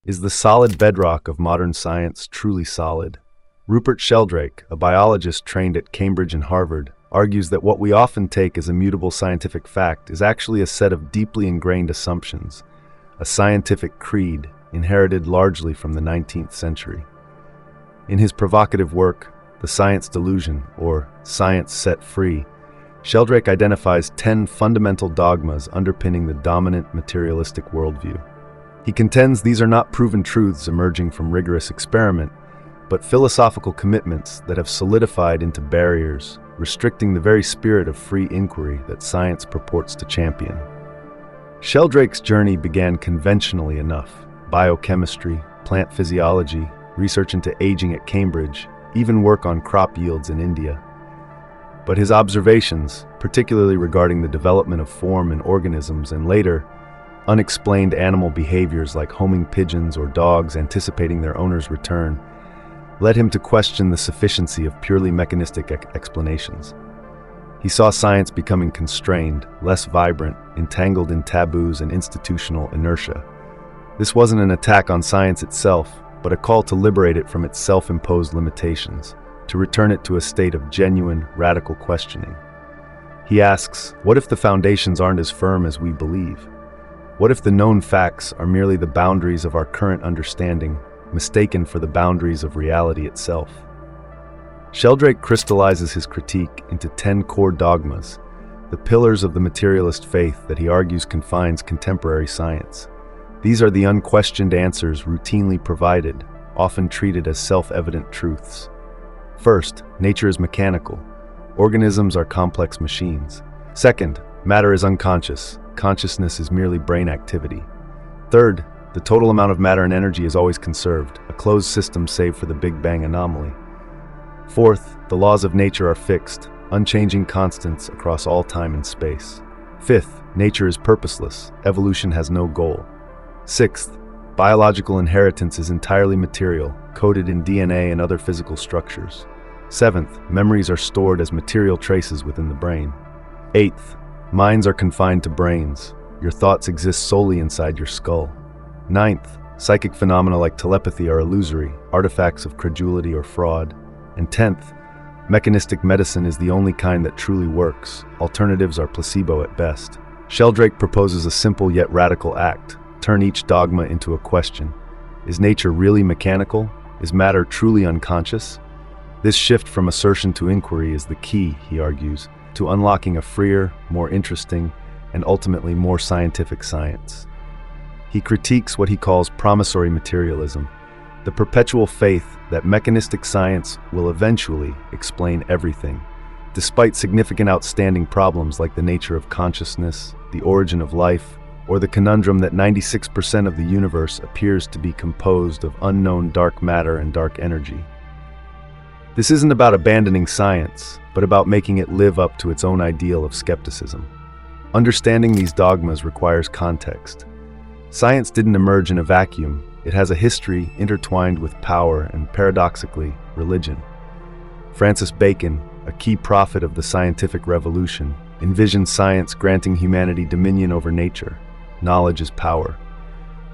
Is the solid bedrock of modern science truly solid? Rupert Sheldrake, a biologist trained at Cambridge and Harvard, argues that what we often take as immutable scientific fact is actually a set of deeply ingrained assumptions, a scientific creed inherited largely from the 19th century. In his provocative work, The Science Delusion, or Science Set Free, Sheldrake identifies 10 fundamental dogmas underpinning the dominant materialistic worldview. He contends these are not proven truths emerging from rigorous experiment, but philosophical commitments that have solidified into barriers, restricting the very spirit of free inquiry that science purports to champion. Sheldrake's journey began conventionally enough: biochemistry, plant physiology, research into aging at Cambridge, even work on crop yields in India. But his observations, particularly regarding the development of form in organisms and later, unexplained animal behaviors like homing pigeons or dogs anticipating their owner's return, led him to question the sufficiency of purely mechanistic explanations. He saw science becoming constrained, less vibrant, entangled in taboos and institutional inertia. This wasn't an attack on science itself, but a call to liberate it from its self-imposed limitations, to return it to a state of genuine, radical questioning. He asks, what if the foundations aren't as firm as we believe? What if the known facts are merely the boundaries of our current understanding, mistaken for the boundaries of reality itself? Sheldrake crystallizes his critique into 10 core dogmas, the pillars of the materialist faith that he argues confines contemporary science. These are the unquestioned answers routinely provided, often treated as self-evident truths. First, nature is mechanical. Organisms are complex machines. Second, matter is unconscious. Consciousness is merely brain activity. Third, the total amount of matter and energy is always conserved, a closed system save for the Big Bang anomaly. Fourth, the laws of nature are fixed, unchanging constants across all time and space. Fifth, nature is purposeless, evolution has no goal. Sixth, biological inheritance is entirely material, coded in DNA and other physical structures. Seventh, memories are stored as material traces within the brain. Eighth, minds are confined to brains. Your thoughts exist solely inside your skull. Ninth, psychic phenomena like telepathy are illusory, artifacts of credulity or fraud. And 10th, mechanistic medicine is the only kind that truly works. Alternatives are placebo at best. Sheldrake proposes a simple yet radical act: turn each dogma into a question. Is nature really mechanical? Is matter truly unconscious? This shift from assertion to inquiry is the key, he argues, to unlocking a freer, more interesting, and ultimately more scientific science. He critiques what he calls promissory materialism, the perpetual faith that mechanistic science will eventually explain everything, despite significant outstanding problems like the nature of consciousness, the origin of life, or the conundrum that 96% of the universe appears to be composed of unknown dark matter and dark energy. This isn't about abandoning science, but about making it live up to its own ideal of skepticism. Understanding these dogmas requires context. Science didn't emerge in a vacuum. It has a history intertwined with power and, paradoxically, religion. Francis Bacon, a key prophet of the scientific revolution, envisioned science granting humanity dominion over nature. Knowledge is power.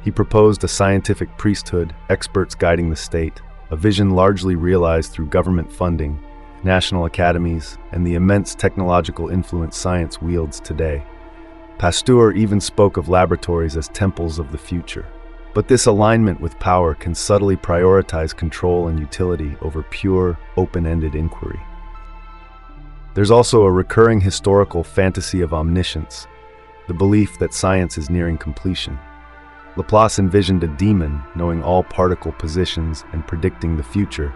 He proposed a scientific priesthood, experts guiding the state, a vision largely realized through government funding, national academies, and the immense technological influence science wields today. Pasteur even spoke of laboratories as temples of the future. But this alignment with power can subtly prioritize control and utility over pure, open-ended inquiry. There's also a recurring historical fantasy of omniscience, the belief that science is nearing completion. Laplace envisioned a demon knowing all particle positions and predicting the future.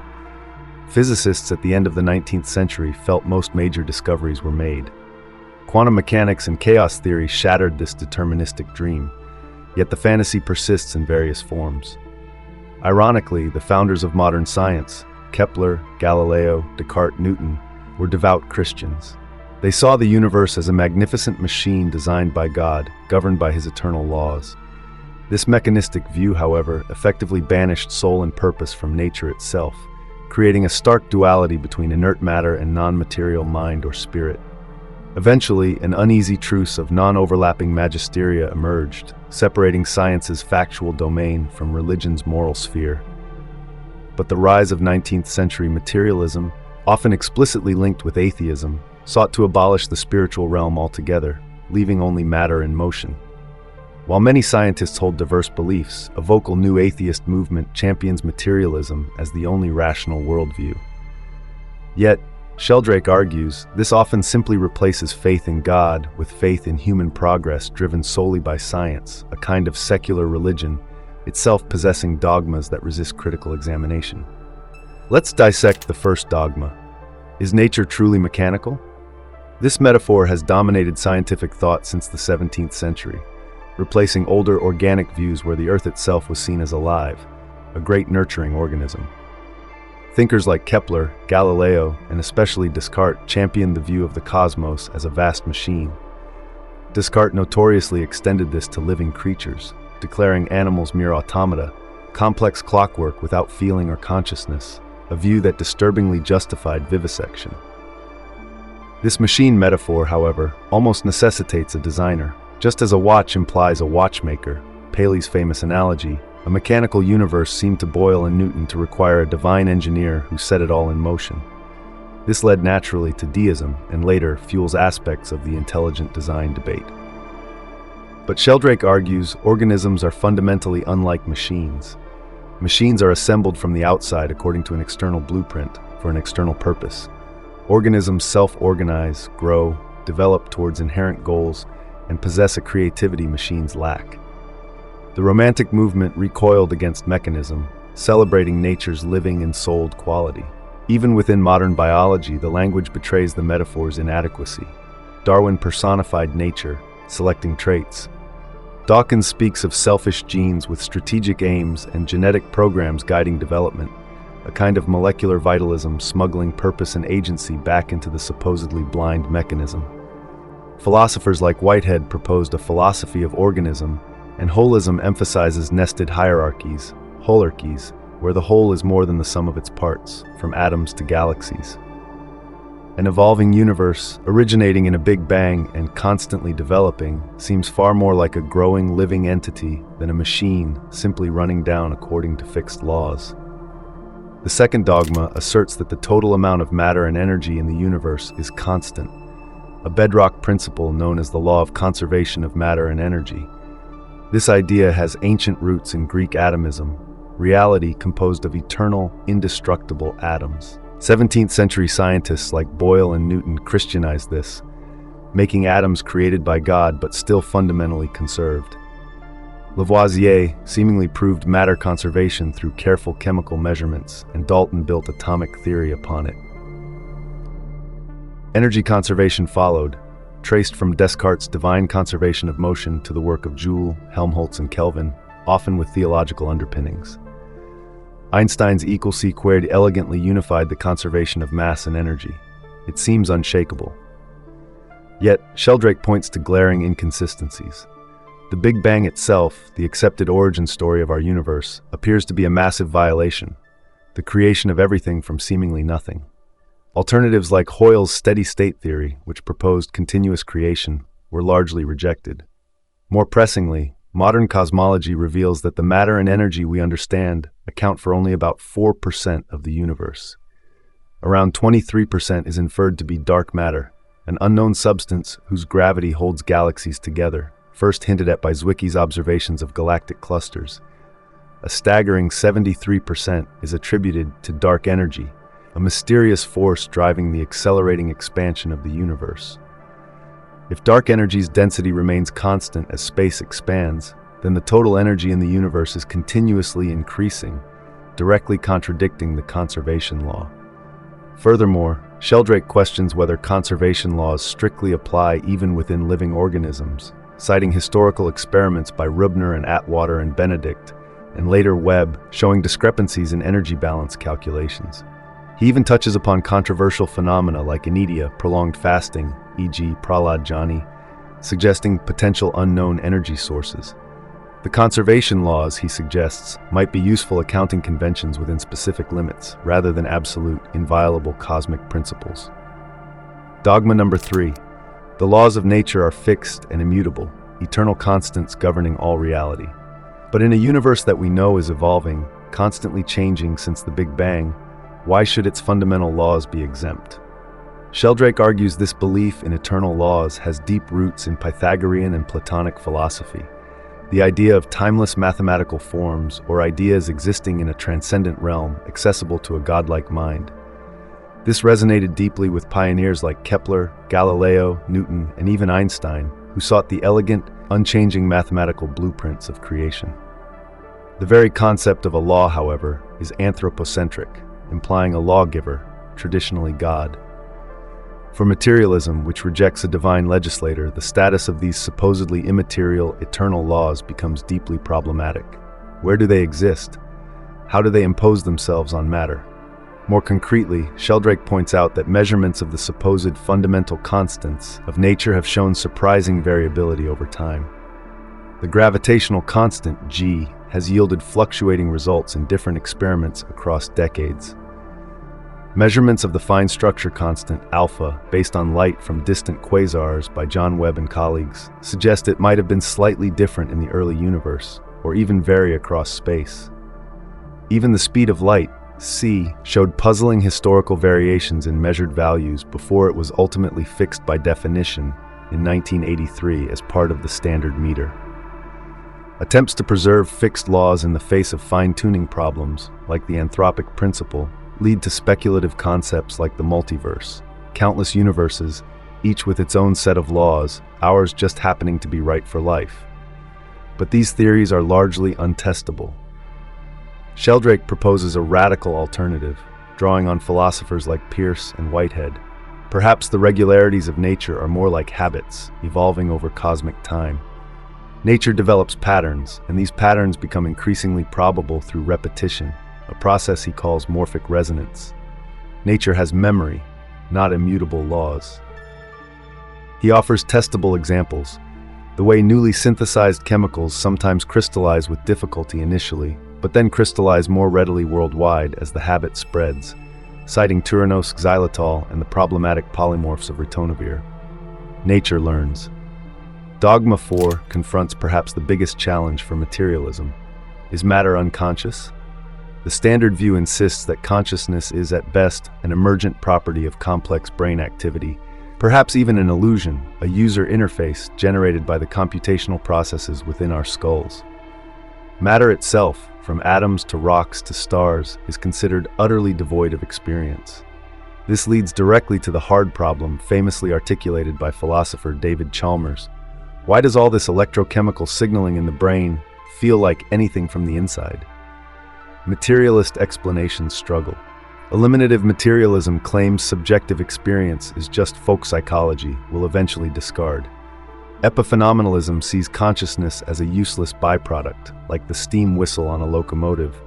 Physicists at the end of the 19th century felt most major discoveries were made. Quantum mechanics and chaos theory shattered this deterministic dream, yet the fantasy persists in various forms. Ironically, the founders of modern science, Kepler, Galileo, Descartes, Newton, were devout Christians. They saw the universe as a magnificent machine designed by God, governed by his eternal laws. This mechanistic view, however, effectively banished soul and purpose from nature itself, creating a stark duality between inert matter and non-material mind or spirit. Eventually, an uneasy truce of non-overlapping magisteria emerged, separating science's factual domain from religion's moral sphere. But the rise of 19th-century materialism, often explicitly linked with atheism, sought to abolish the spiritual realm altogether, leaving only matter in motion. While many scientists hold diverse beliefs, a vocal new atheist movement champions materialism as the only rational worldview. Yet, Sheldrake argues, this often simply replaces faith in God with faith in human progress driven solely by science, a kind of secular religion, itself possessing dogmas that resist critical examination. Let's dissect the first dogma. Is nature truly mechanical? This metaphor has dominated scientific thought since the 17th century, replacing older organic views where the Earth itself was seen as alive, a great nurturing organism. Thinkers like Kepler, Galileo, and especially Descartes championed the view of the cosmos as a vast machine. Descartes notoriously extended this to living creatures, declaring animals mere automata, complex clockwork without feeling or consciousness, a view that disturbingly justified vivisection. This machine metaphor, however, almost necessitates a designer. Just as a watch implies a watchmaker, Paley's famous analogy, a mechanical universe seemed to Boyle and Newton to require a divine engineer who set it all in motion. This led naturally to deism and later fuels aspects of the intelligent design debate. But Sheldrake argues organisms are fundamentally unlike machines. Machines are assembled from the outside according to an external blueprint for an external purpose. Organisms self-organize, grow, develop towards inherent goals, and possess a creativity machines lack. The Romantic movement recoiled against mechanism, celebrating nature's living and souled quality. Even within modern biology, the language betrays the metaphor's inadequacy. Darwin personified nature, selecting traits. Dawkins speaks of selfish genes with strategic aims and genetic programs guiding development, a kind of molecular vitalism smuggling purpose and agency back into the supposedly blind mechanism. Philosophers like Whitehead proposed a philosophy of organism, and holism emphasizes nested hierarchies, holarchies, where the whole is more than the sum of its parts, from atoms to galaxies. An evolving universe, originating in a Big Bang and constantly developing, seems far more like a growing living entity than a machine simply running down according to fixed laws. The second dogma asserts that the total amount of matter and energy in the universe is constant, a bedrock principle known as the law of conservation of matter and energy. This idea has ancient roots in Greek atomism, reality composed of eternal, indestructible atoms. 17th century scientists like Boyle and Newton Christianized this, making atoms created by God but still fundamentally conserved. Lavoisier seemingly proved matter conservation through careful chemical measurements, and Dalton built atomic theory upon it. Energy conservation followed, traced from Descartes' divine conservation of motion to the work of Joule, Helmholtz, and Kelvin, often with theological underpinnings. Einstein's equal C squared elegantly unified the conservation of mass and energy. It seems unshakable. Yet, Sheldrake points to glaring inconsistencies. The Big Bang itself, the accepted origin story of our universe, appears to be a massive violation, the creation of everything from seemingly nothing. Alternatives like Hoyle's steady-state theory, which proposed continuous creation, were largely rejected. More pressingly, modern cosmology reveals that the matter and energy we understand account for only about 4% of the universe. Around 23% is inferred to be dark matter, an unknown substance whose gravity holds galaxies together, first hinted at by Zwicky's observations of galactic clusters. A staggering 73% is attributed to dark energy, a mysterious force driving the accelerating expansion of the universe. If dark energy's density remains constant as space expands, then the total energy in the universe is continuously increasing, directly contradicting the conservation law. Furthermore, Sheldrake questions whether conservation laws strictly apply even within living organisms, citing historical experiments by Rubner and Atwater and Benedict, and later Webb, showing discrepancies in energy balance calculations. He even touches upon controversial phenomena like inertia, prolonged fasting, e.g. Prahlad Jani, suggesting potential unknown energy sources. The conservation laws, he suggests, might be useful accounting conventions within specific limits, rather than absolute, inviolable cosmic principles. Dogma number 3. The laws of nature are fixed and immutable, eternal constants governing all reality. But in a universe that we know is evolving, constantly changing since the Big Bang, why should its fundamental laws be exempt? Sheldrake argues this belief in eternal laws has deep roots in Pythagorean and Platonic philosophy. The idea of timeless mathematical forms or ideas existing in a transcendent realm accessible to a godlike mind. This resonated deeply with pioneers like Kepler, Galileo, Newton, and even Einstein, who sought the elegant, unchanging mathematical blueprints of creation. The very concept of a law, however, is anthropocentric, implying a lawgiver, traditionally God. For materialism, which rejects a divine legislator, the status of these supposedly immaterial, eternal laws becomes deeply problematic. Where do they exist? How do they impose themselves on matter? More concretely, Sheldrake points out that measurements of the supposed fundamental constants of nature have shown surprising variability over time. The gravitational constant, g, has yielded fluctuating results in different experiments across decades. Measurements of the fine structure constant, alpha, based on light from distant quasars by John Webb and colleagues, suggest it might have been slightly different in the early universe, or even vary across space. Even the speed of light, c, showed puzzling historical variations in measured values before it was ultimately fixed by definition in 1983 as part of the standard meter. Attempts to preserve fixed laws in the face of fine-tuning problems, like the anthropic principle, lead to speculative concepts like the multiverse, countless universes, each with its own set of laws, ours just happening to be right for life. But these theories are largely untestable. Sheldrake proposes a radical alternative, drawing on philosophers like Peirce and Whitehead. Perhaps the regularities of nature are more like habits, evolving over cosmic time. Nature develops patterns, and these patterns become increasingly probable through repetition, a process he calls morphic resonance. Nature has memory, not immutable laws. He offers testable examples, the way newly synthesized chemicals sometimes crystallize with difficulty initially, but then crystallize more readily worldwide as the habit spreads, citing Turanos xylitol and the problematic polymorphs of ritonavir. Nature learns. Dogma 4 confronts perhaps the biggest challenge for materialism. Is matter unconscious? The standard view insists that consciousness is at best an emergent property of complex brain activity, perhaps even an illusion, a user interface generated by the computational processes within our skulls. Matter itself, from atoms to rocks to stars, is considered utterly devoid of experience. This leads directly to the hard problem famously articulated by philosopher David Chalmers. Why does all this electrochemical signaling in the brain feel like anything from the inside? Materialist explanations struggle. Eliminative materialism claims subjective experience is just folk psychology, will eventually discard. Epiphenomenalism sees consciousness as a useless byproduct, like the steam whistle on a locomotive.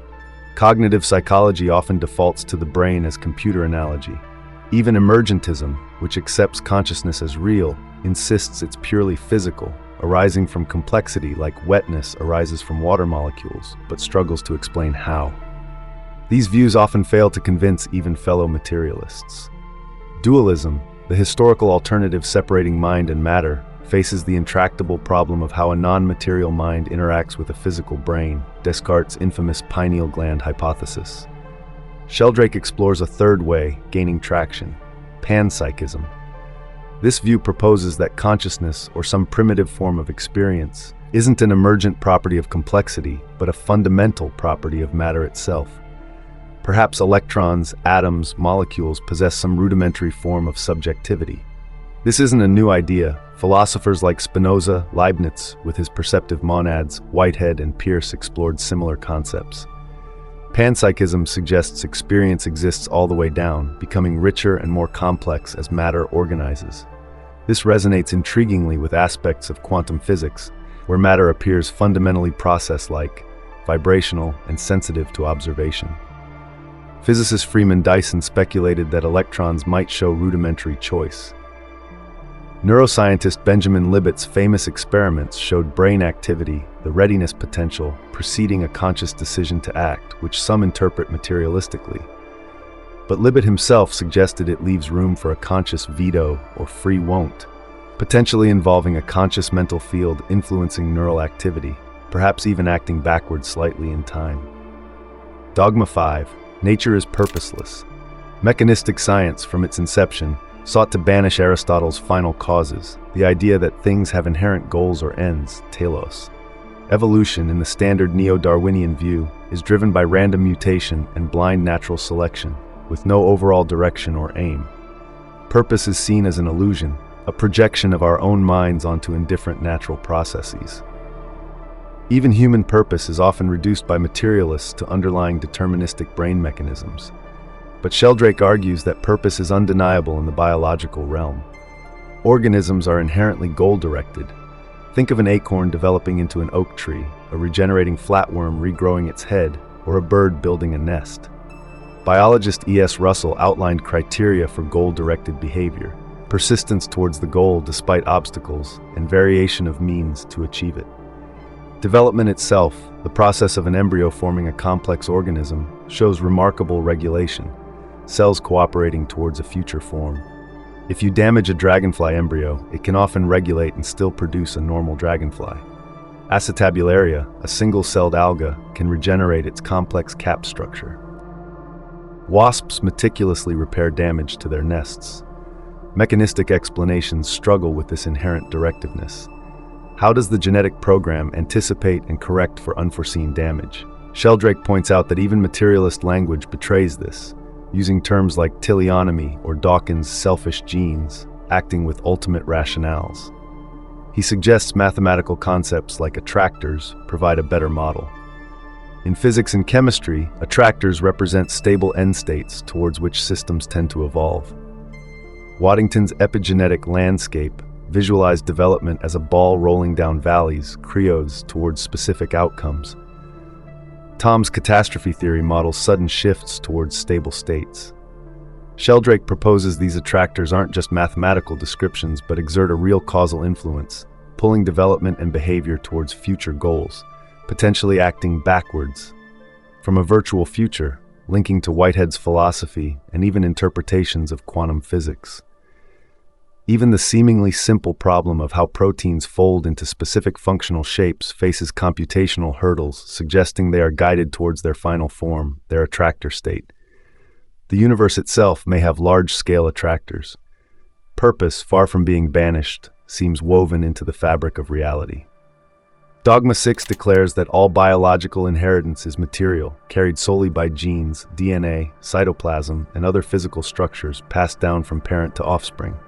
Cognitive psychology often defaults to the brain as computer analogy. Even emergentism, which accepts consciousness as real, insists it's purely physical, arising from complexity like wetness arises from water molecules, but struggles to explain how. These views often fail to convince even fellow materialists. Dualism, the historical alternative separating mind and matter, faces the intractable problem of how a non-material mind interacts with a physical brain, Descartes' infamous pineal gland hypothesis. Sheldrake explores a third way, gaining traction: panpsychism. This view proposes that consciousness, or some primitive form of experience, isn't an emergent property of complexity, but a fundamental property of matter itself. Perhaps electrons, atoms, molecules possess some rudimentary form of subjectivity. This isn't a new idea. Philosophers like Spinoza, Leibniz, with his perceptive monads, Whitehead and Peirce explored similar concepts. Panpsychism suggests experience exists all the way down, becoming richer and more complex as matter organizes. This resonates intriguingly with aspects of quantum physics, where matter appears fundamentally process-like, vibrational, and sensitive to observation. Physicist Freeman Dyson speculated that electrons might show rudimentary choice. Neuroscientist Benjamin Libet's famous experiments showed brain activity, the readiness potential, preceding a conscious decision to act, which some interpret materialistically. But Libet himself suggested it leaves room for a conscious veto or free won't. potentially involving a conscious mental field influencing neural activity, perhaps even acting backwards slightly in time. Dogma 5. Nature is purposeless. Mechanistic science, from its inception, sought to banish Aristotle's final causes, the idea that things have inherent goals or ends, telos. Evolution, in the standard neo-Darwinian view, is driven by random mutation and blind natural selection, with no overall direction or aim. Purpose is seen as an illusion, a projection of our own minds onto indifferent natural processes. Even human purpose is often reduced by materialists to underlying deterministic brain mechanisms. But Sheldrake argues that purpose is undeniable in the biological realm. Organisms are inherently goal-directed. Think of an acorn developing into an oak tree, a regenerating flatworm regrowing its head, or a bird building a nest. Biologist E.S. Russell outlined criteria for goal-directed behavior: persistence towards the goal despite obstacles, and variation of means to achieve it. Development itself, the process of an embryo forming a complex organism, shows remarkable regulation, cells cooperating towards a future form. If you damage a dragonfly embryo, it can often regulate and still produce a normal dragonfly. Acetabularia, a single-celled alga, can regenerate its complex cap structure. Wasps meticulously repair damage to their nests. Mechanistic explanations struggle with this inherent directiveness. How does the genetic program anticipate and correct for unforeseen damage? Sheldrake points out that even materialist language betrays this, using terms like teleonomy or Dawkins' selfish genes, acting with ultimate rationales. He suggests mathematical concepts like attractors provide a better model. In physics and chemistry, attractors represent stable end states towards which systems tend to evolve. Waddington's epigenetic landscape visualized development as a ball rolling down valleys, creodes towards specific outcomes. Tom's catastrophe theory models sudden shifts towards stable states. Sheldrake proposes these attractors aren't just mathematical descriptions but exert a real causal influence, pulling development and behavior towards future goals, potentially acting backwards. From a virtual future, linking to Whitehead's philosophy and even interpretations of quantum physics. Even the seemingly simple problem of how proteins fold into specific functional shapes faces computational hurdles, suggesting they are guided towards their final form, their attractor state. The universe itself may have large-scale attractors. Purpose, far from being banished, seems woven into the fabric of reality. Dogma 6 declares that all biological inheritance is material, carried solely by genes, DNA, cytoplasm, and other physical structures passed down from parent to offspring.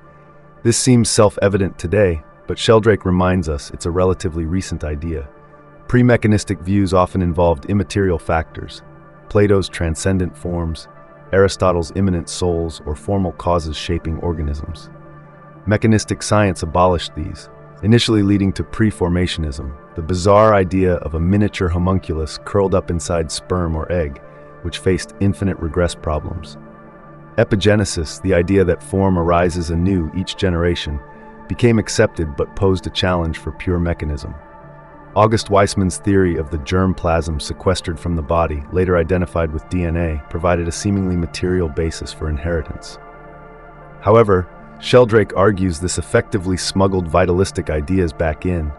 This seems self-evident today, but Sheldrake reminds us it's a relatively recent idea. Pre-mechanistic views often involved immaterial factors, Plato's transcendent forms, Aristotle's immanent souls, or formal causes shaping organisms. Mechanistic science abolished these, initially leading to pre-formationism, the bizarre idea of a miniature homunculus curled up inside sperm or egg, which faced infinite regress problems. Epigenesis, the idea that form arises anew each generation, became accepted but posed a challenge for pure mechanism. August Weismann's theory of the germ plasm sequestered from the body, later identified with DNA, provided a seemingly material basis for inheritance. However, Sheldrake argues this effectively smuggled vitalistic ideas back in,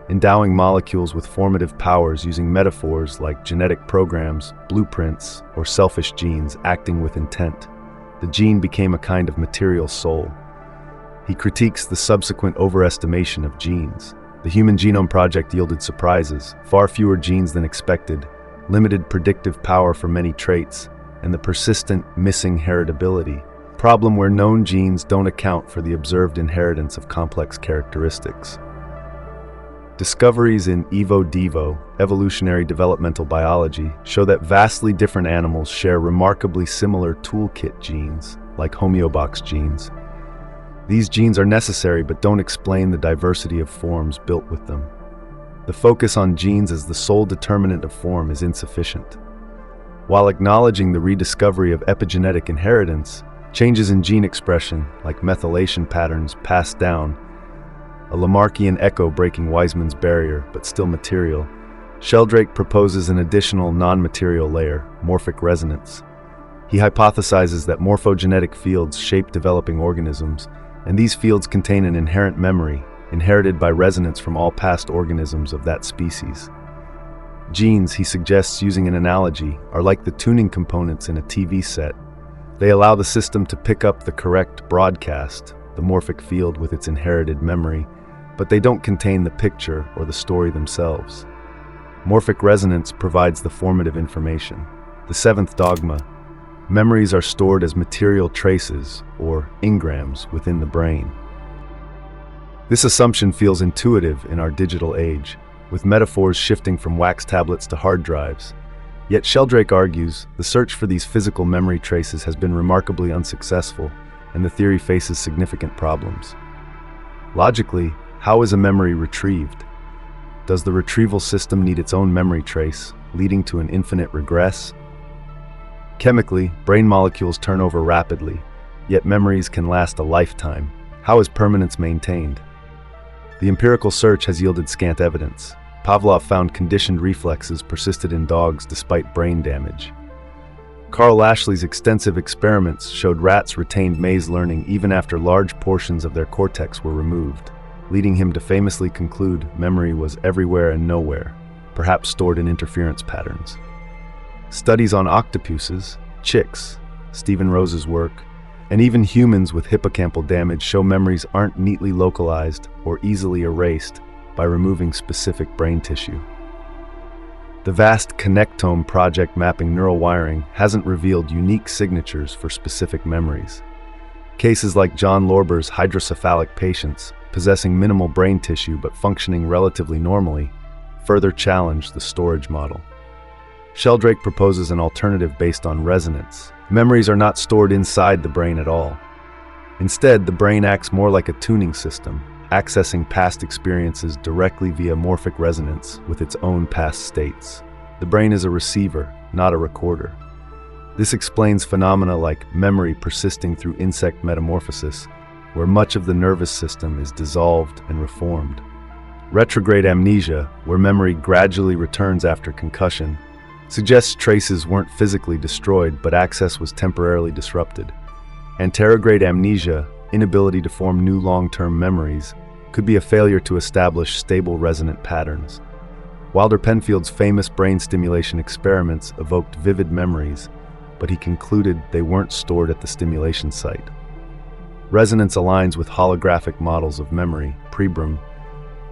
endowing molecules with formative powers using metaphors like genetic programs, blueprints, or selfish genes acting with intent. The gene became a kind of material soul. He critiques the subsequent overestimation of genes. The Human Genome Project yielded surprises, far fewer genes than expected, limited predictive power for many traits, and the persistent missing heritability, problem where known genes don't account for the observed inheritance of complex characteristics. Discoveries in Evo-Devo, evolutionary developmental biology, show that vastly different animals share remarkably similar toolkit genes, like homeobox genes. These genes are necessary but don't explain the diversity of forms built with them. The focus on genes as the sole determinant of form is insufficient. While acknowledging the rediscovery of epigenetic inheritance, changes in gene expression, like methylation patterns passed down, a Lamarckian echo breaking Weismann's barrier, but still material, Sheldrake proposes an additional non-material layer, morphic resonance. He hypothesizes that morphogenetic fields shape developing organisms, and these fields contain an inherent memory, inherited by resonance from all past organisms of that species. Genes, he suggests using an analogy, are like the tuning components in a TV set. They allow the system to pick up the correct broadcast, the morphic field with its inherited memory, but they don't contain the picture or the story themselves. Morphic resonance provides the formative information. The seventh dogma: memories are stored as material traces, or engrams, within the brain. This assumption feels intuitive in our digital age, with metaphors shifting from wax tablets to hard drives. Yet Sheldrake argues the search for these physical memory traces has been remarkably unsuccessful, and the theory faces significant problems. Logically, how is a memory retrieved? Does the retrieval system need its own memory trace, leading to an infinite regress? Chemically, brain molecules turn over rapidly, yet memories can last a lifetime. How is permanence maintained? The empirical search has yielded scant evidence. Pavlov found conditioned reflexes persisted in dogs despite brain damage. Carl Lashley's extensive experiments showed rats retained maze learning even after large portions of their cortex were removed, leading him to famously conclude memory was everywhere and nowhere, perhaps stored in interference patterns. Studies on octopuses, chicks, Stephen Rose's work, and even humans with hippocampal damage show memories aren't neatly localized or easily erased by removing specific brain tissue. The vast Connectome project mapping neural wiring hasn't revealed unique signatures for specific memories. Cases like John Lorber's hydrocephalic patients, possessing minimal brain tissue but functioning relatively normally, further challenge the storage model. Sheldrake proposes an alternative based on resonance. Memories are not stored inside the brain at all. Instead, the brain acts more like a tuning system, accessing past experiences directly via morphic resonance with its own past states. The brain is a receiver, not a recorder. This explains phenomena like memory persisting through insect metamorphosis, where much of the nervous system is dissolved and reformed. Retrograde amnesia, where memory gradually returns after concussion, suggests traces weren't physically destroyed, but access was temporarily disrupted. Anterograde amnesia, inability to form new long-term memories, could be a failure to establish stable resonant patterns. Wilder Penfield's famous brain stimulation experiments evoked vivid memories, but he concluded they weren't stored at the stimulation site. Resonance aligns with holographic models of memory, Pribram,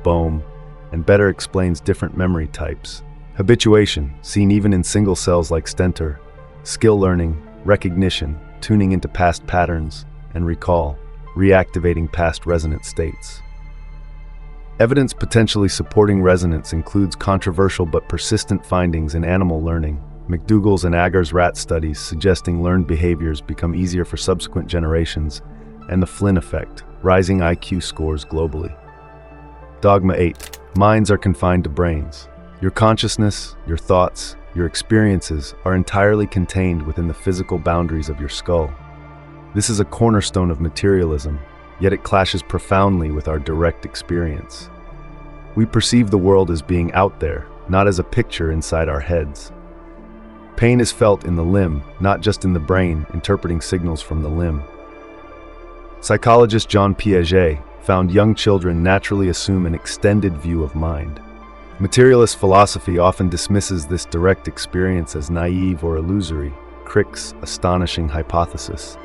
Bohm, and better explains different memory types. Habituation, seen even in single cells like Stentor, skill learning, recognition, tuning into past patterns, and recall, reactivating past resonant states. Evidence potentially supporting resonance includes controversial but persistent findings in animal learning. McDougall's and Agar's rat studies suggesting learned behaviors become easier for subsequent generations, and the Flynn effect, rising IQ scores globally. Dogma 8. Minds are confined to brains. Your consciousness, your thoughts, your experiences are entirely contained within the physical boundaries of your skull. This is a cornerstone of materialism, yet it clashes profoundly with our direct experience. We perceive the world as being out there, not as a picture inside our heads. Pain is felt in the limb, not just in the brain, interpreting signals from the limb. Psychologist John Piaget found young children naturally assume an extended view of mind. Materialist philosophy often dismisses this direct experience as naive or illusory, Crick's astonishing hypothesis.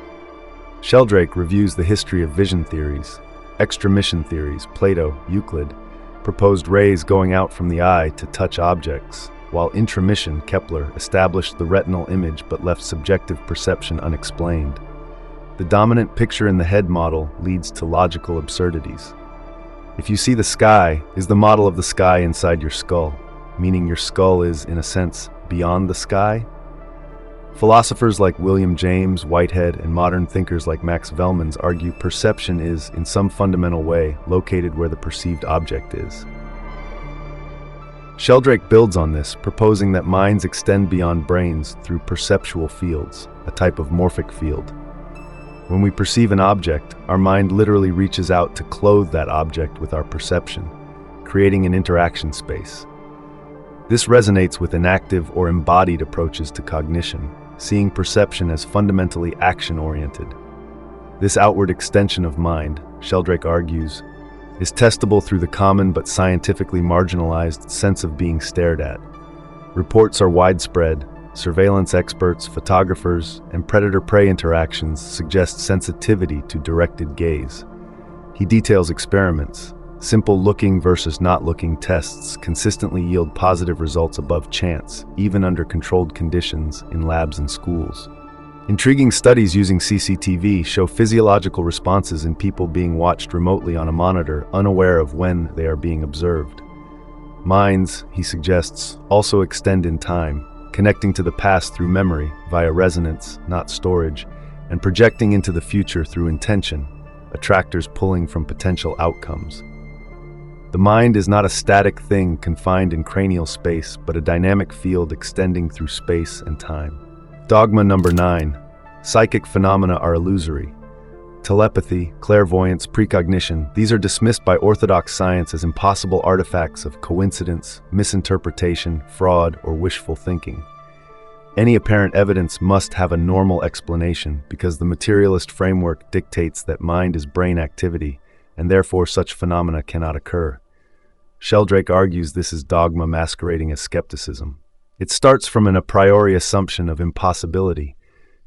Sheldrake reviews the history of vision theories. Extramission theories, Plato, Euclid, proposed rays going out from the eye to touch objects, while intramission, Kepler, established the retinal image but left subjective perception unexplained. The dominant picture in the head model leads to logical absurdities. If you see the sky, is the model of the sky inside your skull, meaning your skull is, in a sense, beyond the sky? Philosophers like William James, Whitehead, and modern thinkers like Max Velmans argue perception is, in some fundamental way, located where the perceived object is. Sheldrake builds on this, proposing that minds extend beyond brains through perceptual fields, a type of morphic field. When we perceive an object, our mind literally reaches out to clothe that object with our perception, creating an interaction space. This resonates with inactive or embodied approaches to cognition, seeing perception as fundamentally action-oriented. This outward extension of mind, Sheldrake argues, is testable through the common but scientifically marginalized sense of being stared at. Reports are widespread. Surveillance experts, photographers, and predator-prey interactions suggest sensitivity to directed gaze. He details experiments. Simple looking versus not looking tests consistently yield positive results above chance, even under controlled conditions in labs and schools. Intriguing studies using CCTV show physiological responses in people being watched remotely on a monitor, unaware of when they are being observed. Minds, he suggests, also extend in time, connecting to the past through memory via resonance, not storage, and projecting into the future through intention, attractors pulling from potential outcomes. The mind is not a static thing confined in cranial space, but a dynamic field extending through space and time. Dogma number 9. Psychic phenomena are illusory. Telepathy, clairvoyance, precognition, these are dismissed by orthodox science as impossible artifacts of coincidence, misinterpretation, fraud, or wishful thinking. Any apparent evidence must have a normal explanation because the materialist framework dictates that mind is brain activity, and therefore such phenomena cannot occur. Sheldrake argues this is dogma masquerading as skepticism. It starts from an a priori assumption of impossibility,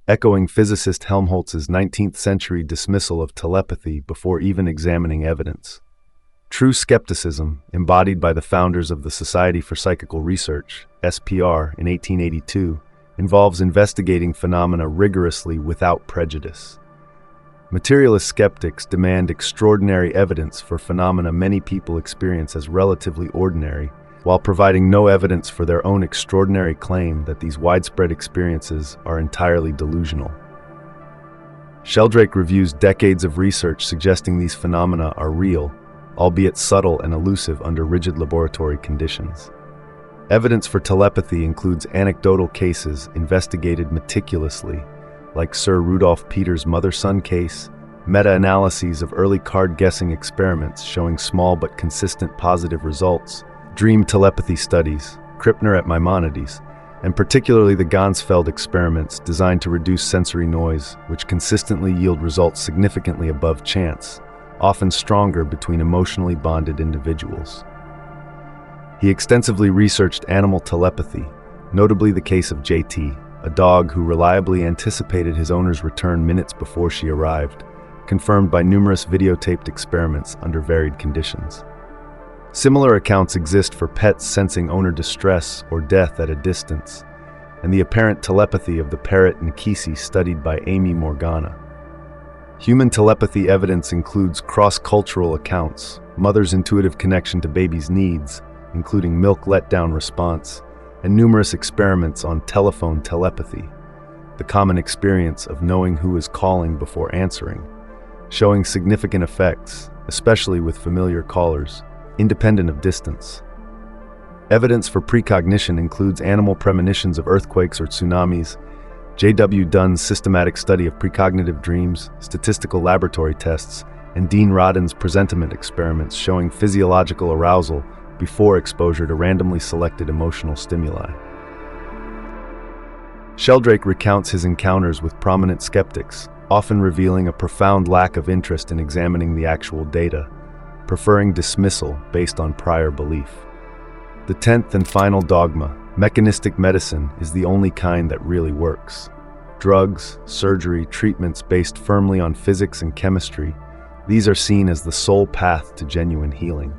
echoing physicist Helmholtz's 19th century dismissal of telepathy before even examining evidence. True skepticism, embodied by the founders of the Society for Psychical Research, SPR, in 1882, involves investigating phenomena rigorously without prejudice. Materialist skeptics demand extraordinary evidence for phenomena many people experience as relatively ordinary, while providing no evidence for their own extraordinary claim that these widespread experiences are entirely delusional. Sheldrake reviews decades of research suggesting these phenomena are real, albeit subtle and elusive under rigid laboratory conditions. Evidence for telepathy includes anecdotal cases investigated meticulously, like Sir Rudolph Peter's mother-son case, meta-analyses of early card-guessing experiments showing small but consistent positive results, dream telepathy studies, Krippner at Maimonides, and particularly the Gansfeld experiments designed to reduce sensory noise, which consistently yield results significantly above chance, often stronger between emotionally bonded individuals. He extensively researched animal telepathy, notably the case of JT, a dog who reliably anticipated his owner's return minutes before she arrived, confirmed by numerous videotaped experiments under varied conditions. Similar accounts exist for pets sensing owner distress or death at a distance, and the apparent telepathy of the parrot Nkisi studied by Amy Morgana. Human telepathy evidence includes cross-cultural accounts, mother's intuitive connection to baby's needs, including milk letdown response, and numerous experiments on telephone telepathy, the common experience of knowing who is calling before answering, showing significant effects, especially with familiar callers, independent of distance. Evidence for precognition includes animal premonitions of earthquakes or tsunamis, J.W. Dunn's systematic study of precognitive dreams, statistical laboratory tests, and Dean Rodden's presentiment experiments showing physiological arousal before exposure to randomly selected emotional stimuli. Sheldrake recounts his encounters with prominent skeptics, often revealing a profound lack of interest in examining the actual data, preferring dismissal based on prior belief. The 10th and final dogma, mechanistic medicine, is the only kind that really works. Drugs, surgery, treatments based firmly on physics and chemistry, these are seen as the sole path to genuine healing.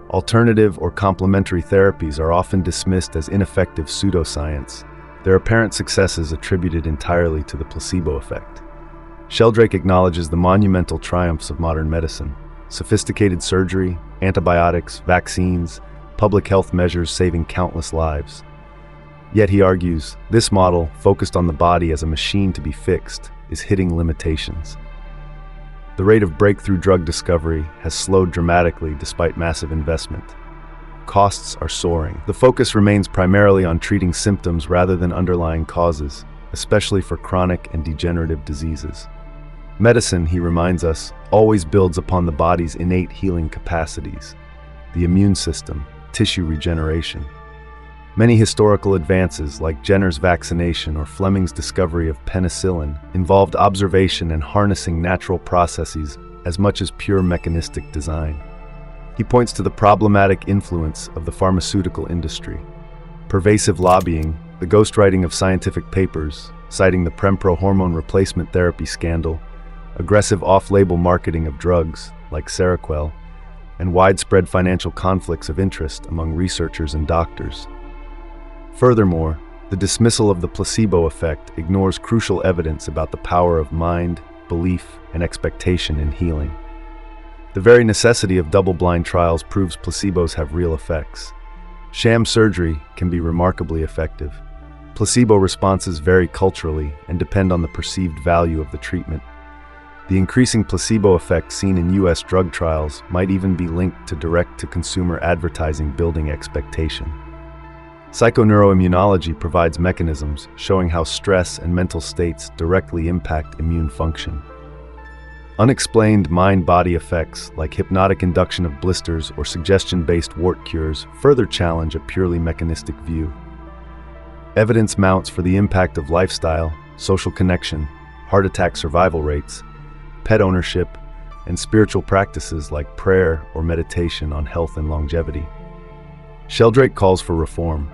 Alternative or complementary therapies are often dismissed as ineffective pseudoscience, their apparent successes attributed entirely to the placebo effect. Sheldrake acknowledges the monumental triumphs of modern medicine: sophisticated surgery, antibiotics, vaccines, public health measures saving countless lives. Yet he argues, this model, focused on the body as a machine to be fixed, is hitting limitations. The rate of breakthrough drug discovery has slowed dramatically despite massive investment. Costs are soaring. The focus remains primarily on treating symptoms rather than underlying causes, especially for chronic and degenerative diseases. Medicine, he reminds us, always builds upon the body's innate healing capacities, the immune system, tissue regeneration. Many historical advances, like Jenner's vaccination or Fleming's discovery of penicillin, involved observation and harnessing natural processes as much as pure mechanistic design. He points to the problematic influence of the pharmaceutical industry, pervasive lobbying, the ghostwriting of scientific papers, citing the Prempro hormone replacement therapy scandal, aggressive off-label marketing of drugs, like Seroquel, and widespread financial conflicts of interest among researchers and doctors. Furthermore, the dismissal of the placebo effect ignores crucial evidence about the power of mind, belief, and expectation in healing. The very necessity of double-blind trials proves placebos have real effects. Sham surgery can be remarkably effective. Placebo responses vary culturally and depend on the perceived value of the treatment. The increasing placebo effect seen in U.S. drug trials might even be linked to direct-to-consumer advertising building expectation. Psychoneuroimmunology provides mechanisms showing how stress and mental states directly impact immune function. Unexplained mind-body effects like hypnotic induction of blisters or suggestion-based wart cures further challenge a purely mechanistic view. Evidence mounts for the impact of lifestyle, social connection, heart attack survival rates, pet ownership, and spiritual practices like prayer or meditation on health and longevity. Sheldrake calls for reform,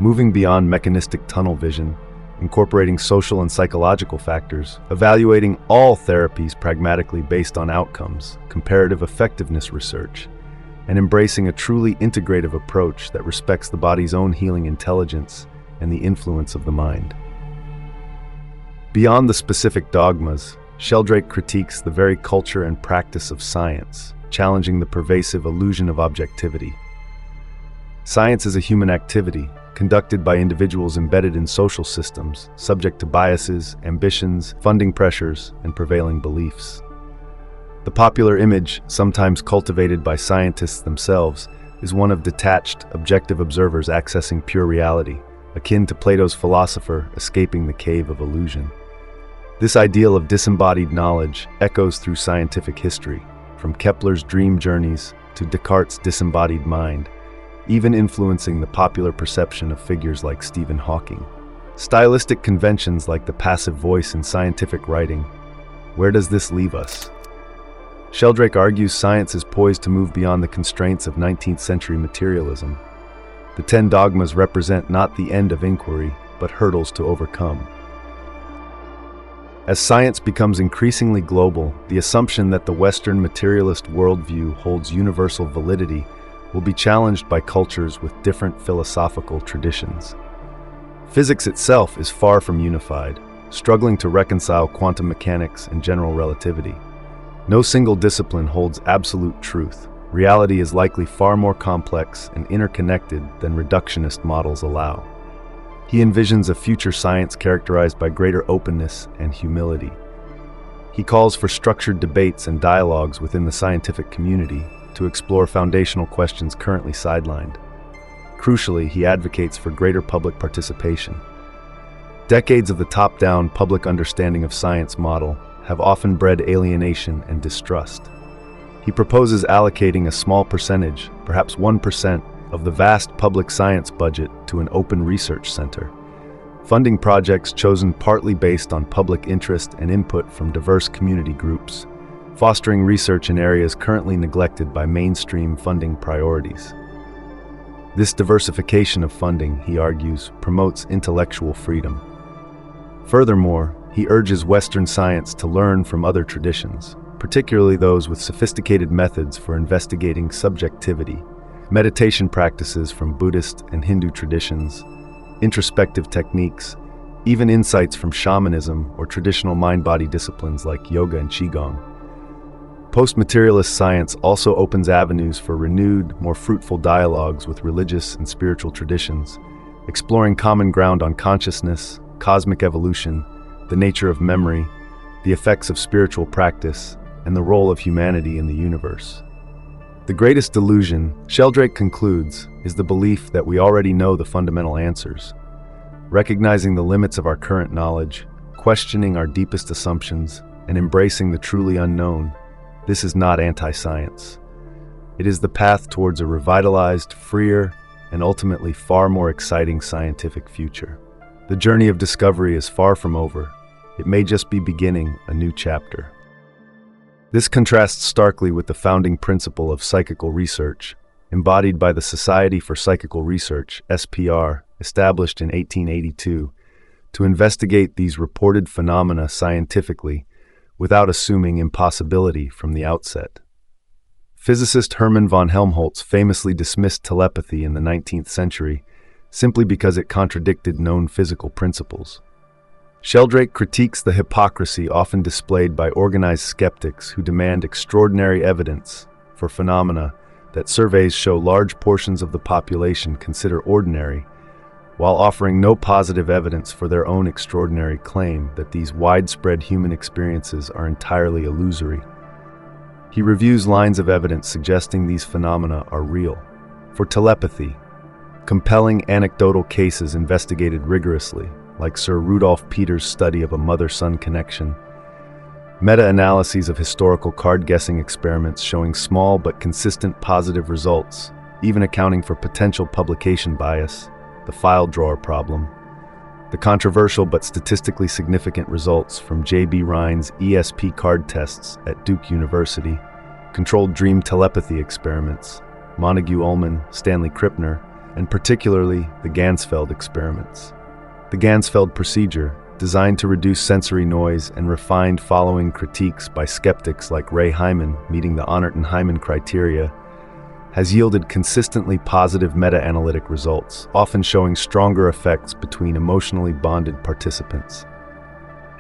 moving beyond mechanistic tunnel vision, incorporating social and psychological factors, evaluating all therapies pragmatically based on outcomes, comparative effectiveness research, and embracing a truly integrative approach that respects the body's own healing intelligence and the influence of the mind. Beyond the specific dogmas, Sheldrake critiques the very culture and practice of science, challenging the pervasive illusion of objectivity. Science is a human activity, conducted by individuals embedded in social systems, subject to biases, ambitions, funding pressures, and prevailing beliefs. The popular image, sometimes cultivated by scientists themselves, is one of detached, objective observers accessing pure reality, akin to Plato's philosopher escaping the cave of illusion. This ideal of disembodied knowledge echoes through scientific history, from Kepler's dream journeys to Descartes' disembodied mind, even influencing the popular perception of figures like Stephen Hawking. Stylistic conventions like the passive voice in scientific writing. Where does this leave us? Sheldrake argues science is poised to move beyond the constraints of 19th century materialism. The 10 dogmas represent not the end of inquiry, but hurdles to overcome. As science becomes increasingly global, the assumption that the Western materialist worldview holds universal validity will be challenged by cultures with different philosophical traditions. Physics itself is far from unified, struggling to reconcile quantum mechanics and general relativity. No single discipline holds absolute truth. Reality is likely far more complex and interconnected than reductionist models allow. He envisions a future science characterized by greater openness and humility. He calls for structured debates and dialogues within the scientific community to explore foundational questions currently sidelined. Crucially, he advocates for greater public participation. Decades of the top-down public understanding of science model have often bred alienation and distrust. He proposes allocating a small percentage, perhaps 1%, of the vast public science budget to an open research center, funding projects chosen partly based on public interest and input from diverse community groups, fostering research in areas currently neglected by mainstream funding priorities. This diversification of funding, he argues, promotes intellectual freedom. Furthermore, he urges Western science to learn from other traditions, particularly those with sophisticated methods for investigating subjectivity, meditation practices from Buddhist and Hindu traditions, introspective techniques, even insights from shamanism or traditional mind-body disciplines like yoga and qigong. Post-materialist science also opens avenues for renewed, more fruitful dialogues with religious and spiritual traditions, exploring common ground on consciousness, cosmic evolution, the nature of memory, the effects of spiritual practice, and the role of humanity in the universe. The greatest delusion, Sheldrake concludes, is the belief that we already know the fundamental answers. Recognizing the limits of our current knowledge, questioning our deepest assumptions, and embracing the truly unknown, this is not anti-science. It is the path towards a revitalized, freer, and ultimately far more exciting scientific future. The journey of discovery is far from over. It may just be beginning a new chapter. This contrasts starkly with the founding principle of psychical research, embodied by the Society for Psychical Research, SPR, established in 1882, to investigate these reported phenomena scientifically without assuming impossibility from the outset. Physicist Hermann von Helmholtz famously dismissed telepathy in the 19th century simply because it contradicted known physical principles. Sheldrake critiques the hypocrisy often displayed by organized skeptics who demand extraordinary evidence for phenomena that surveys show large portions of the population consider ordinary, while offering no positive evidence for their own extraordinary claim that these widespread human experiences are entirely illusory. He reviews lines of evidence suggesting these phenomena are real. For telepathy, compelling anecdotal cases investigated rigorously, like Sir Rudolf Peter's study of a mother-son connection, meta-analyses of historical card-guessing experiments showing small but consistent positive results, even accounting for potential publication bias, the file drawer problem, the controversial but statistically significant results from J.B. Rhine's ESP card tests at Duke University, controlled dream telepathy experiments, Montague-Ullman, Stanley Krippner, and particularly the Ganzfeld experiments. The Ganzfeld procedure, designed to reduce sensory noise and refined following critiques by skeptics like Ray Hyman meeting the Onert-Hyman criteria, has yielded consistently positive meta-analytic results, often showing stronger effects between emotionally bonded participants.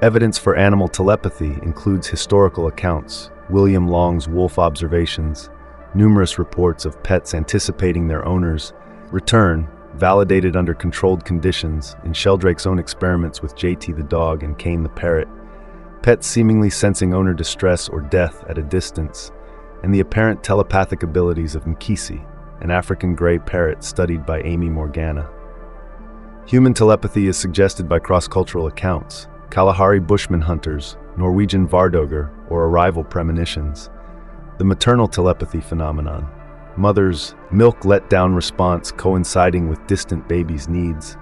Evidence for animal telepathy includes historical accounts, William Long's wolf observations, numerous reports of pets anticipating their owner's return, validated under controlled conditions in Sheldrake's own experiments with JT the dog and Kane the parrot, pets seemingly sensing owner distress or death at a distance, and the apparent telepathic abilities of Mkisi, an African gray parrot studied by Amy Morgana. Human telepathy is suggested by cross-cultural accounts, Kalahari Bushman hunters, Norwegian Vardoger, or arrival premonitions, the maternal telepathy phenomenon, mother's milk letdown response coinciding with distant baby's needs,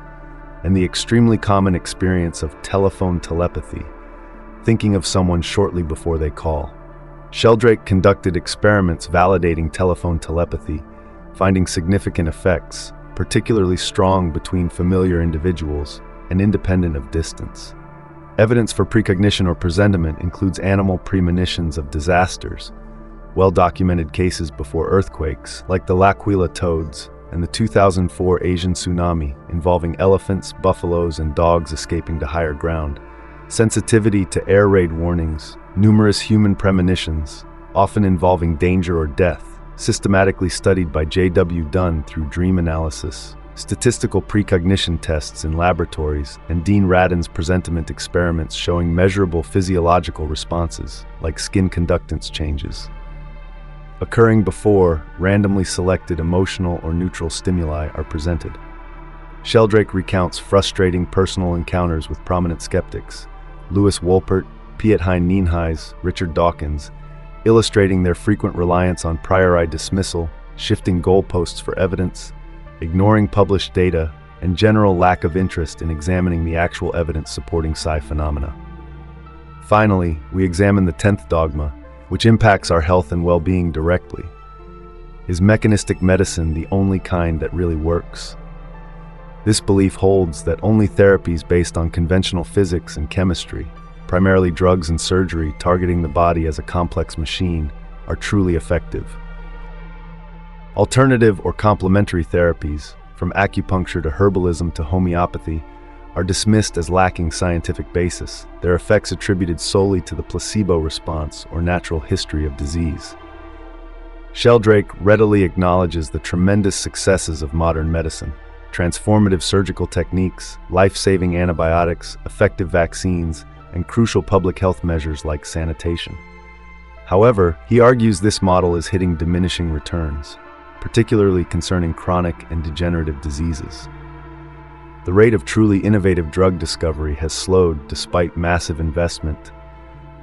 and the extremely common experience of telephone telepathy, thinking of someone shortly before they call. Sheldrake conducted experiments validating telephone telepathy, finding significant effects, particularly strong between familiar individuals and independent of distance. Evidence for precognition or presentiment includes animal premonitions of disasters, well-documented cases before earthquakes, like the L'Aquila toads and the 2004 Asian tsunami involving elephants, buffaloes, and dogs escaping to higher ground. Sensitivity to air raid warnings, numerous human premonitions, often involving danger or death, systematically studied by J.W. Dunn through dream analysis, statistical precognition tests in laboratories, and Dean Radin's presentiment experiments showing measurable physiological responses, like skin conductance changes, occurring before randomly selected emotional or neutral stimuli are presented. Sheldrake recounts frustrating personal encounters with prominent skeptics, Louis Wolpert, Piet Hein Nienhuys, Richard Dawkins, illustrating their frequent reliance on priori dismissal, shifting goalposts for evidence, ignoring published data, and general lack of interest in examining the actual evidence supporting psi phenomena. Finally, we examine the 10th dogma, which impacts our health and well-being directly. Is mechanistic medicine the only kind that really works? This belief holds that only therapies based on conventional physics and chemistry, primarily drugs and surgery targeting the body as a complex machine, are truly effective. Alternative or complementary therapies, from acupuncture to herbalism to homeopathy, are dismissed as lacking scientific basis, their effects attributed solely to the placebo response or natural history of disease. Sheldrake readily acknowledges the tremendous successes of modern medicine: transformative surgical techniques, life-saving antibiotics, effective vaccines, and crucial public health measures like sanitation. However, he argues this model is hitting diminishing returns, particularly concerning chronic and degenerative diseases. The rate of truly innovative drug discovery has slowed despite massive investment.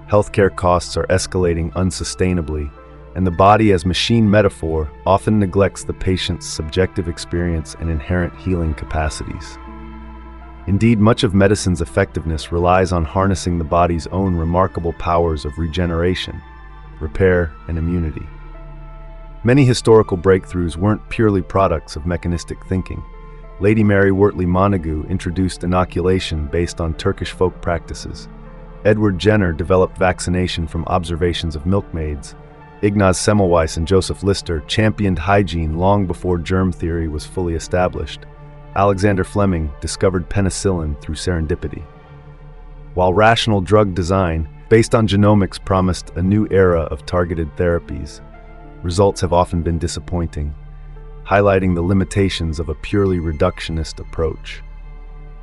Healthcare costs are escalating unsustainably, and the body as machine metaphor often neglects the patient's subjective experience and inherent healing capacities. Indeed, much of medicine's effectiveness relies on harnessing the body's own remarkable powers of regeneration, repair, and immunity. Many historical breakthroughs weren't purely products of mechanistic thinking. Lady Mary Wortley Montagu introduced inoculation based on Turkish folk practices. Edward Jenner developed vaccination from observations of milkmaids. Ignaz Semmelweis and Joseph Lister championed hygiene long before germ theory was fully established. Alexander Fleming discovered penicillin through serendipity. While rational drug design, based on genomics, promised a new era of targeted therapies, results have often been disappointing, highlighting the limitations of a purely reductionist approach.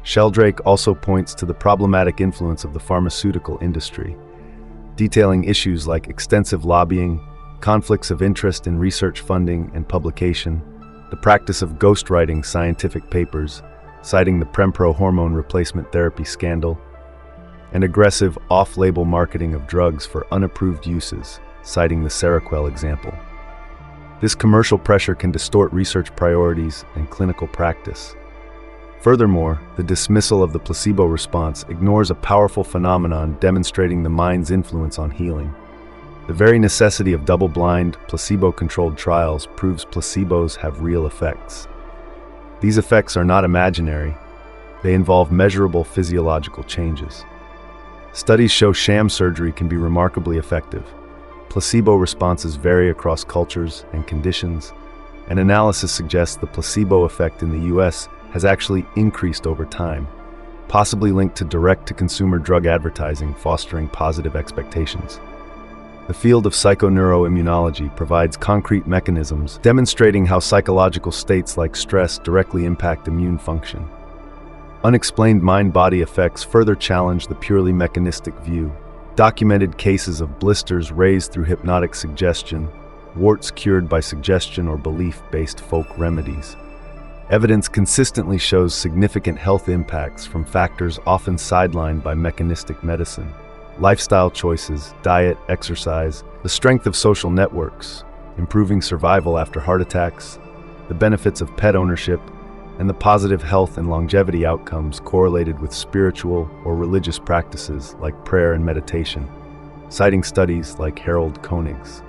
Sheldrake also points to the problematic influence of the pharmaceutical industry, detailing issues like extensive lobbying, conflicts of interest in research funding and publication, the practice of ghostwriting scientific papers, citing the Prempro hormone replacement therapy scandal, and aggressive off-label marketing of drugs for unapproved uses, citing the Seroquel example. This commercial pressure can distort research priorities and clinical practice. Furthermore, the dismissal of the placebo response ignores a powerful phenomenon demonstrating the mind's influence on healing. The very necessity of double-blind, placebo-controlled trials proves placebos have real effects. These effects are not imaginary. They involve measurable physiological changes. Studies show sham surgery can be remarkably effective. Placebo responses vary across cultures and conditions. An analysis suggests the placebo effect in the US has actually increased over time, possibly linked to direct-to-consumer drug advertising fostering positive expectations. The field of psychoneuroimmunology provides concrete mechanisms demonstrating how psychological states like stress directly impact immune function. Unexplained mind-body effects further challenge the purely mechanistic view. Documented cases of blisters raised through hypnotic suggestion, warts cured by suggestion or belief-based folk remedies. Evidence consistently shows significant health impacts from factors often sidelined by mechanistic medicine. Lifestyle choices, diet, exercise, the strength of social networks, improving survival after heart attacks, the benefits of pet ownership, and the positive health and longevity outcomes correlated with spiritual or religious practices like prayer and meditation, citing studies like Harold Koenig's.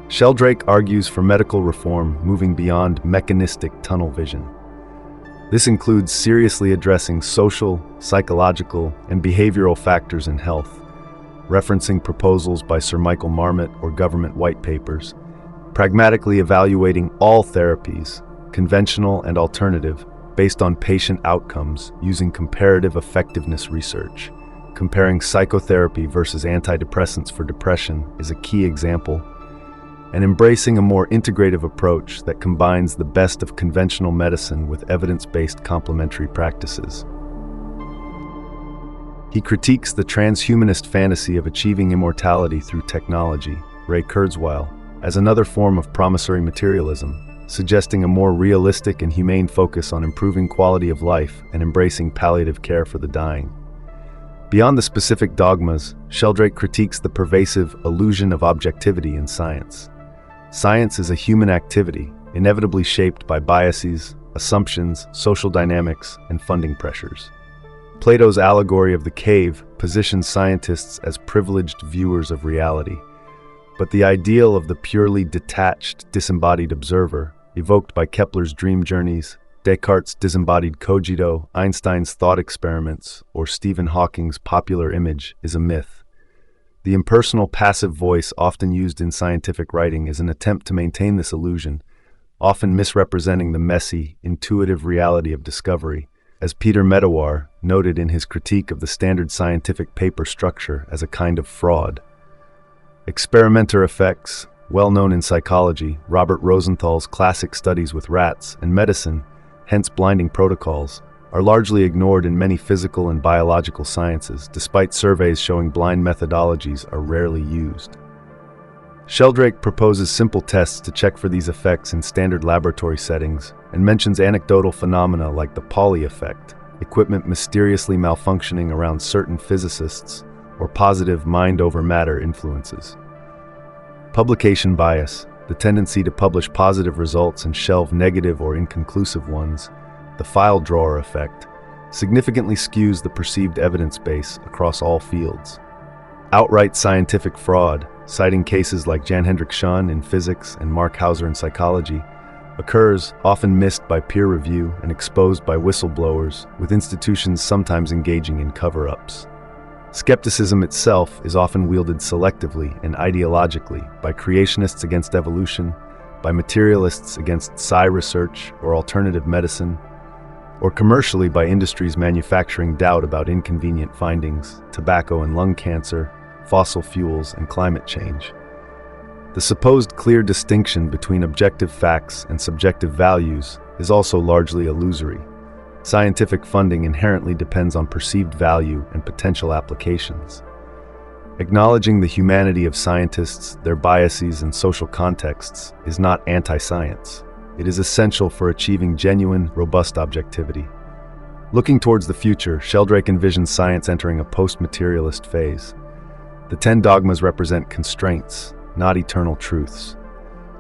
Sheldrake argues for medical reform moving beyond mechanistic tunnel vision. This includes seriously addressing social, psychological, and behavioral factors in health, referencing proposals by Sir Michael Marmot or government white papers, pragmatically evaluating all therapies, conventional and alternative, based on patient outcomes using comparative effectiveness research. Comparing psychotherapy versus antidepressants for depression is a key example, and embracing a more integrative approach that combines the best of conventional medicine with evidence-based complementary practices. He critiques the transhumanist fantasy of achieving immortality through technology, Ray Kurzweil, as another form of promissory materialism, suggesting a more realistic and humane focus on improving quality of life and embracing palliative care for the dying. Beyond the specific dogmas, Sheldrake critiques the pervasive illusion of objectivity in science. Science is a human activity, inevitably shaped by biases, assumptions, social dynamics, and funding pressures. Plato's allegory of the cave positions scientists as privileged viewers of reality, but the ideal of the purely detached, disembodied observer, evoked by Kepler's dream journeys, Descartes' disembodied cogito, Einstein's thought experiments, or Stephen Hawking's popular image, is a myth. The impersonal passive voice often used in scientific writing is an attempt to maintain this illusion, often misrepresenting the messy, intuitive reality of discovery, as Peter Medawar noted in his critique of the standard scientific paper structure as a kind of fraud. Experimenter effects, well known in psychology, Robert Rosenthal's classic studies with rats, and medicine, hence blinding protocols, are largely ignored in many physical and biological sciences, despite surveys showing blind methodologies are rarely used. Sheldrake proposes simple tests to check for these effects in standard laboratory settings, and mentions anecdotal phenomena like the Pauli effect, equipment mysteriously malfunctioning around certain physicists, or positive mind-over-matter influences. Publication bias, the tendency to publish positive results and shelve negative or inconclusive ones, the file drawer effect, significantly skews the perceived evidence base across all fields. Outright scientific fraud, citing cases like Jan-Hendrik Schon in physics and Mark Hauser in psychology, occurs, often missed by peer review and exposed by whistleblowers, with institutions sometimes engaging in cover-ups. Skepticism itself is often wielded selectively and ideologically by creationists against evolution, by materialists against psi research or alternative medicine, or commercially by industries manufacturing doubt about inconvenient findings, tobacco and lung cancer, fossil fuels, and climate change. The supposed clear distinction between objective facts and subjective values is also largely illusory. Scientific funding inherently depends on perceived value and potential applications. Acknowledging the humanity of scientists, their biases, and social contexts is not anti-science. It is essential for achieving genuine, robust objectivity. Looking towards the future, Sheldrake envisions science entering a post-materialist phase. The 10 dogmas represent constraints, not eternal truths.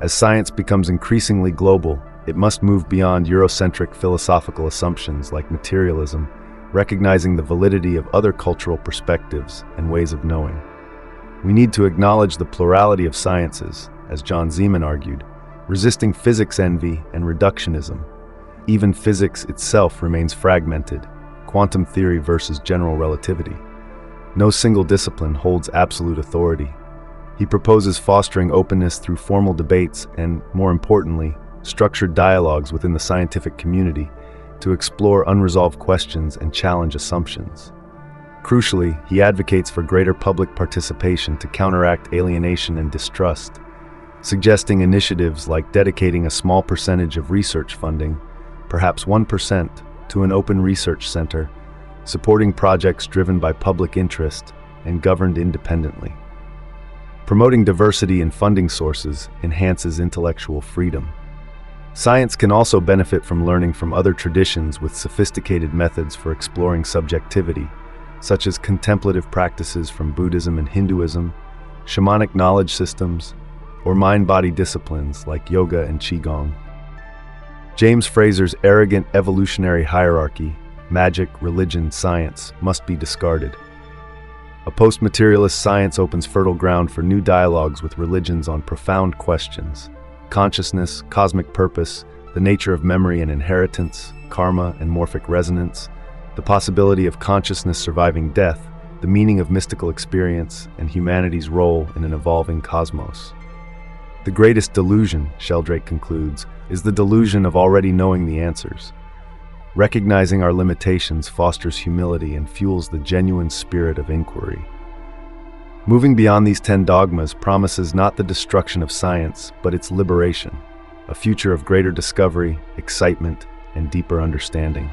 As science becomes increasingly global, it must move beyond Eurocentric philosophical assumptions like materialism, recognizing the validity of other cultural perspectives and ways of knowing. We need to acknowledge the plurality of sciences, as John Zeman argued, resisting physics envy and reductionism. Even physics itself remains fragmented, quantum theory versus general relativity. No single discipline holds absolute authority. He proposes fostering openness through formal debates and, more importantly, structured dialogues within the scientific community to explore unresolved questions and challenge assumptions. Crucially, he advocates for greater public participation to counteract alienation and distrust, suggesting initiatives like dedicating a small percentage of research funding, perhaps 1%, to an open research center, supporting projects driven by public interest and governed independently. Promoting diversity in funding sources enhances intellectual freedom. Science can also benefit from learning from other traditions with sophisticated methods for exploring subjectivity, such as contemplative practices from Buddhism and Hinduism, shamanic knowledge systems, or mind-body disciplines like yoga and qigong. James Fraser's arrogant evolutionary hierarchy, magic, religion, science, must be discarded. A post-materialist science opens fertile ground for new dialogues with religions on profound questions: consciousness, cosmic purpose, the nature of memory and inheritance, karma and morphic resonance, the possibility of consciousness surviving death, the meaning of mystical experience, and humanity's role in an evolving cosmos. The greatest delusion, Sheldrake concludes, is the delusion of already knowing the answers. Recognizing our limitations fosters humility and fuels the genuine spirit of inquiry. Moving beyond these 10 dogmas promises not the destruction of science, but its liberation, a future of greater discovery, excitement, and deeper understanding.